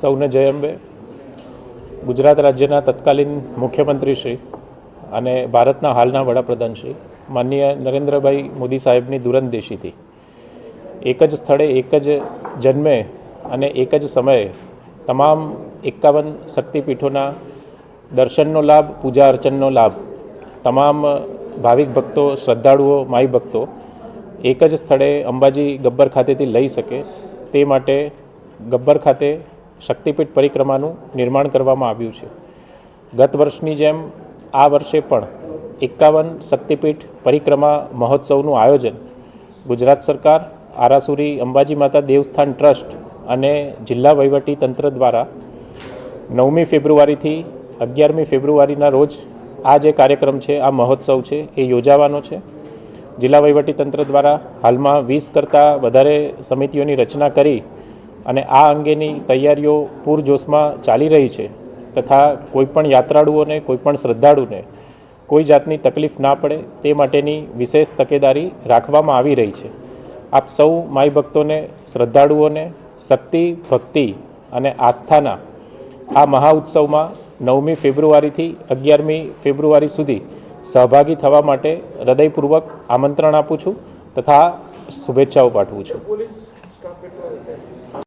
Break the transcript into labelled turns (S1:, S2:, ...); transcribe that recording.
S1: સૌને જય અંબે. ગુજરાત રાજ્યના તત્કાલીન મુખ્યમંત્રી શ્રી અને ભારતના હાલના વડાપ્રધાન શ્રી માનનીય નરેન્દ્રભાઈ મોદી સાહેબની દૂરંદેશીથી એક જ સ્થળે એક જ જન્મે અને એક જ સમયે તમામ 51 શક્તિપીઠોના દર્શનનો લાભ, પૂજા અર્ચનનો લાભ તમામ ભાવિક ભક્તો, શ્રદ્ધાળુઓ, માઈ ભક્તો એક જ સ્થળે અંબાજી ગબ્બર ખાતેથી લઈ શકે તે માટે ગબ્બર ખાતે શક્તિપીઠ પરિક્રમાનું નિર્માણ કરવામાં આવ્યું છે. ગત વર્ષની જેમ આ વર્ષે પણ 51 શક્તિપીઠ પરિક્રમા મહોત્સવનું આયોજન ગુજરાત સરકાર, આરાસુરી અંબાજી માતા દેવસ્થાન ટ્રસ્ટ અને જિલ્લા વહીવટી તંત્ર દ્વારા 9મી ફેબ્રુઆરીથી 11મી ફેબ્રુઆરીના રોજ આ જે કાર્યક્રમ છે, આ મહોત્સવ છે, એ યોજાવાનો છે. જિલ્લા વહીવટી તંત્ર દ્વારા હાલમાં 20 કરતાં વધારે સમિતિઓની રચના કરી અને આ અંગેની તૈયારીઓ પૂરજોશમાં ચાલી રહી છે તથા કોઈપણ યાત્રાળુઓને, કોઈપણ શ્રદ્ધાળુને કોઈ જાતની તકલીફ ના પડે તે માટેની વિશેષ તકેદારી રાખવામાં આવી રહી છે. આપ સૌ માઈ ભક્તોને, શ્રદ્ધાળુઓને શક્તિ, ભક્તિ અને આસ્થાના આ મહાઉત્સવમાં 9મી ફેબ્રુઆરીથી 11મી ફેબ્રુઆરી સુધી સહભાગી થવા માટે હૃદયપૂર્વક આમંત્રણ આપું છું તથા શુભેચ્છાઓ પાઠવું છું.